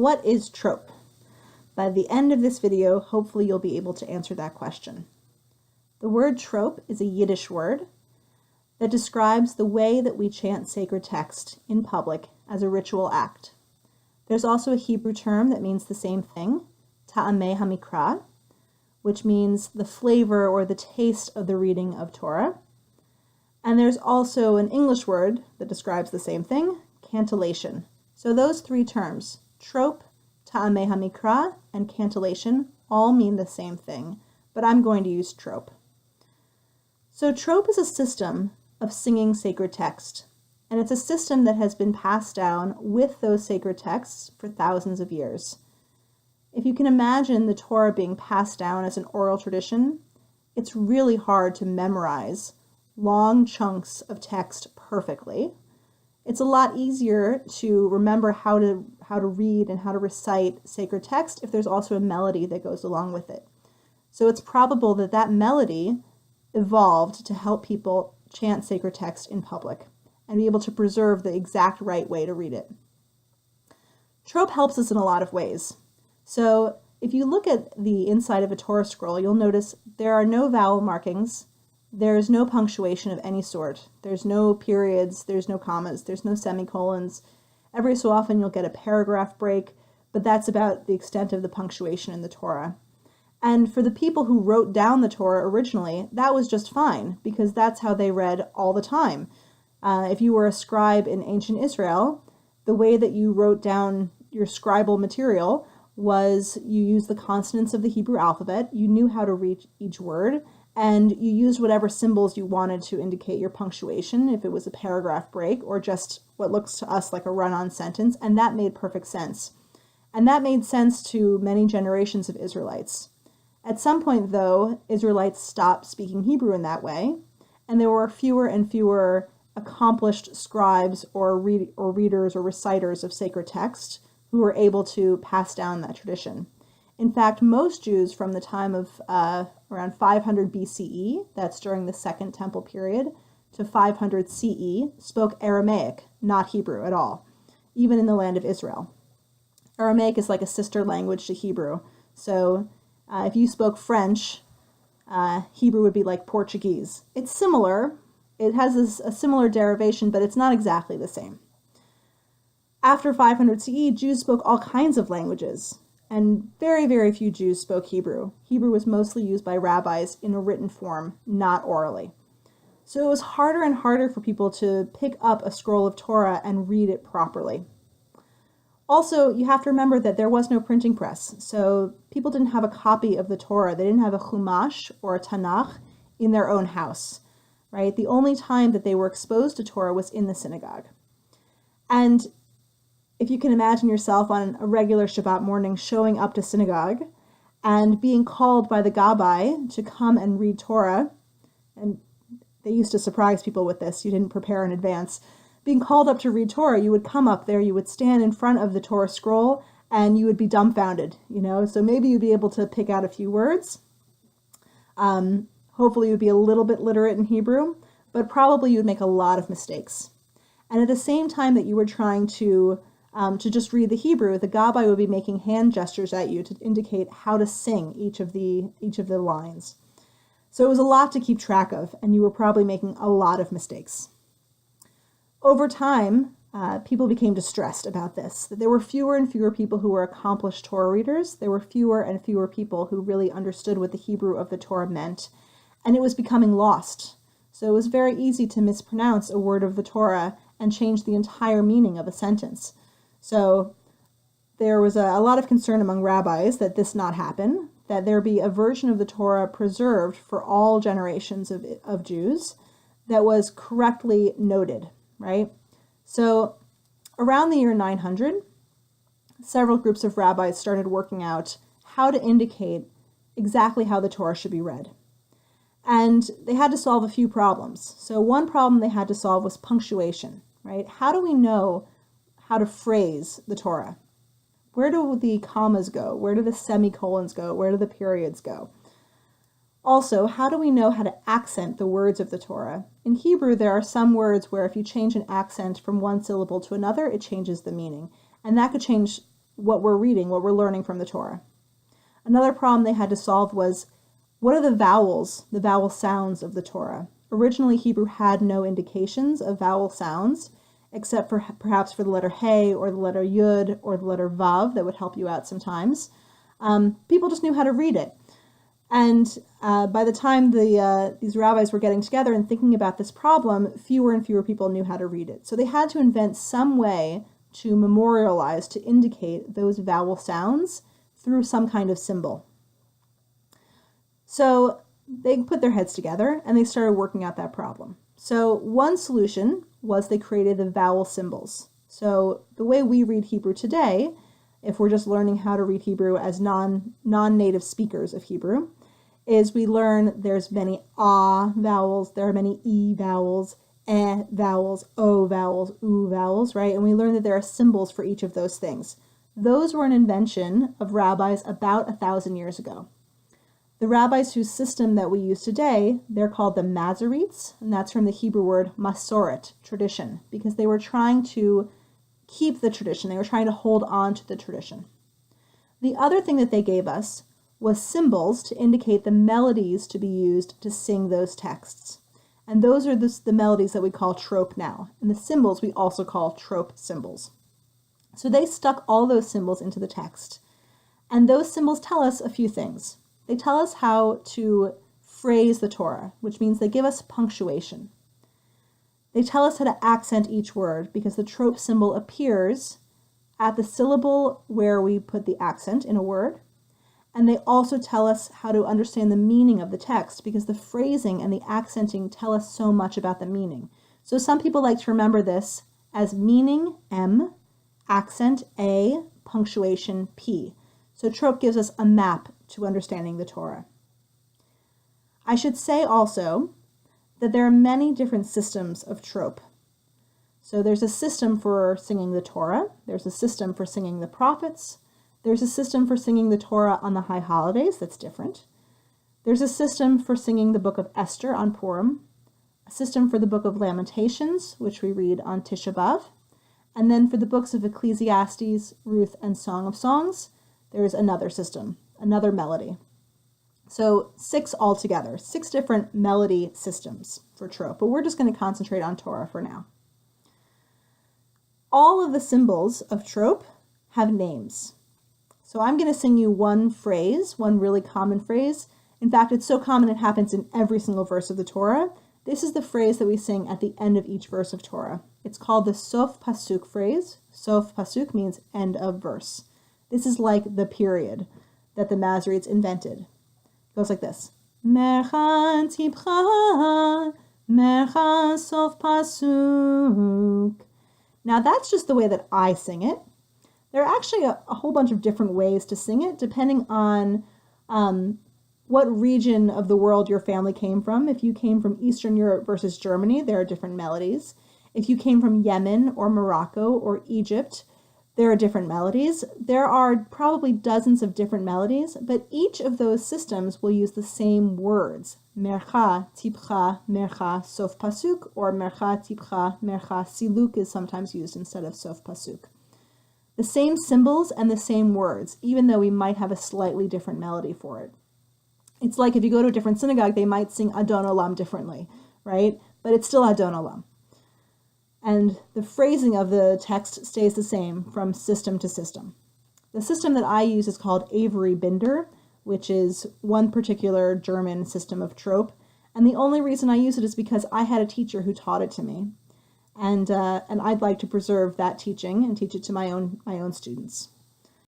What is trope? By the end of this video, hopefully you'll be able to answer that question. The word trope is a Yiddish word that describes the way that we chant sacred text in public as a ritual act. There's also a Hebrew term that means the same thing, ta'amei hamikra, which means the flavor or the taste of the reading of Torah. And there's also an English word that describes the same thing, cantillation. So those three terms, trope, ta'amei hamikra, and cantillation, all mean the same thing, but I'm going to use trope. So trope is a system of singing sacred text, and it's a system that has been passed down with those sacred texts for thousands of years. If you can imagine the Torah being passed down as an oral tradition, it's really hard to memorize long chunks of text perfectly. It's a lot easier to remember how to read and how to recite sacred text if there's also a melody that goes along with it. So it's probable that that melody evolved to help people chant sacred text in public and be able to preserve the exact right way to read it. Trope helps us in a lot of ways. So if you look at the inside of a Torah scroll, you'll notice there are no vowel markings. There's no punctuation of any sort. There's no periods, there's no commas, there's no semicolons. Every so often you'll get a paragraph break, but that's about the extent of the punctuation in the Torah. And for the people who wrote down the Torah originally, that was just fine, because that's how they read all the time. If you were a scribe in ancient Israel, the way that you wrote down your scribal material was you used the consonants of the Hebrew alphabet, you knew how to read each word, and you used whatever symbols you wanted to indicate your punctuation, if it was a paragraph break or just what looks to us like a run-on sentence, and that made perfect sense. And that made sense to many generations of Israelites. At some point, though, Israelites stopped speaking Hebrew in that way, and there were fewer and fewer accomplished scribes or readers or reciters of sacred text who were able to pass down that tradition. In fact, most Jews from the time of around 500 BCE, that's during the Second Temple period, to 500 CE, spoke Aramaic, not Hebrew at all, even in the land of Israel. Aramaic is like a sister language to Hebrew, so if you spoke French, Hebrew would be like Portuguese. It's similar, it has a similar derivation, but it's not exactly the same. After 500 CE, Jews spoke all kinds of languages, and very, very few Jews spoke Hebrew. Hebrew was mostly used by rabbis in a written form, not orally. So it was harder and harder for people to pick up a scroll of Torah and read it properly. Also, you have to remember that there was no printing press, so people didn't have a copy of the Torah. They didn't have a Chumash or a Tanakh in their own house, right? The only time that they were exposed to Torah was in the synagogue. And if you can imagine yourself on a regular Shabbat morning showing up to synagogue and being called by the gabbai to come and read Torah, and they used to surprise people with this, you didn't prepare in advance, being called up to read Torah, you would come up there, you would stand in front of the Torah scroll, and you would be dumbfounded, so maybe you'd be able to pick out a few words. Hopefully you'd be a little bit literate in Hebrew, but probably you'd make a lot of mistakes. And at the same time that you were trying to just read the Hebrew, the gabbai would be making hand gestures at you to indicate how to sing each of the lines. So it was a lot to keep track of, and you were probably making a lot of mistakes. Over time, people became distressed about this, that there were fewer and fewer people who were accomplished Torah readers. There were fewer and fewer people who really understood what the Hebrew of the Torah meant, and it was becoming lost. So it was very easy to mispronounce a word of the Torah and change the entire meaning of a sentence. So there was a lot of concern among rabbis that this not happen, that there be a version of the Torah preserved for all generations of Jews that was correctly noted, right? So around the year 900, several groups of rabbis started working out how to indicate exactly how the Torah should be read. And they had to solve a few problems. So one problem they had to solve was punctuation, right? How do we know how to phrase the Torah? Where do the commas go? Where do the semicolons go? Where do the periods go? Also, how do we know how to accent the words of the Torah? In Hebrew, there are some words where if you change an accent from one syllable to another, it changes the meaning. And that could change what we're reading, what we're learning from the Torah. Another problem they had to solve was, what are the vowel sounds of the Torah? Originally, Hebrew had no indications of vowel sounds, except for perhaps for the letter He or the letter Yud or the letter Vav that would help you out sometimes. People just knew how to read it. And by the time these rabbis were getting together and thinking about this problem, fewer and fewer people knew how to read it. So they had to invent some way to memorialize, to indicate those vowel sounds through some kind of symbol. So they put their heads together and they started working out that problem. So one solution was they created the vowel symbols. So the way we read Hebrew today, if we're just learning how to read Hebrew as non-native speakers of Hebrew, is we learn there's many ah vowels, there are many e vowels, vowels, o vowels, u vowels, right? And we learn that there are symbols for each of those things. Those were an invention of rabbis about 1,000 years ago. The rabbis whose system that we use today, they're called the Masoretes, and that's from the Hebrew word Masoret, tradition, because they were trying to keep the tradition. They were trying to hold on to the tradition. The other thing that they gave us was symbols to indicate the melodies to be used to sing those texts. And those are the melodies that we call trope now. And the symbols we also call trope symbols. So they stuck all those symbols into the text. And those symbols tell us a few things. They tell us how to phrase the Torah, which means they give us punctuation. They tell us how to accent each word because the trope symbol appears at the syllable where we put the accent in a word. And they also tell us how to understand the meaning of the text because the phrasing and the accenting tell us so much about the meaning. So some people like to remember this as meaning, M, accent, A, punctuation, P. So trope gives us a map to understanding the Torah. I should say also that there are many different systems of trope. So there's a system for singing the Torah, there's a system for singing the prophets, there's a system for singing the Torah on the high holidays, that's different. There's a system for singing the book of Esther on Purim, a system for the book of Lamentations, which we read on Tisha B'Av, and then for the books of Ecclesiastes, Ruth, and Song of Songs, there's another system, another melody. So 6 altogether, 6 different melody systems for trope, but we're just going to concentrate on Torah for now. All of the symbols of trope have names. So I'm going to sing you one phrase, one really common phrase. In fact, it's so common it happens in every single verse of the Torah. This is the phrase that we sing at the end of each verse of Torah. It's called the Sof Pasuk phrase. Sof Pasuk means end of verse. This is like the period that the Masoretes invented. It goes like this. Mercha tipcha, mercha sof pasuk. Now that's just the way that I sing it. There are actually a whole bunch of different ways to sing it, depending on what region of the world your family came from. If you came from Eastern Europe versus Germany, there are different melodies. If you came from Yemen or Morocco or Egypt, there are different melodies. There are probably dozens of different melodies, but each of those systems will use the same words. Mercha, tipcha, mercha, sof pasuk, or mercha, tipcha, mercha, siluk is sometimes used instead of sof pasuk. The same symbols and the same words, even though we might have a slightly different melody for it. It's like if you go to a different synagogue, they might sing Adon Olam differently, right? But it's still Adon Olam. And the phrasing of the text stays the same from system to system. The system that I use is called Avery Binder, which is one particular German system of trope. And the only reason I use it is because I had a teacher who taught it to me. And I'd like to preserve that teaching and teach it to my own students.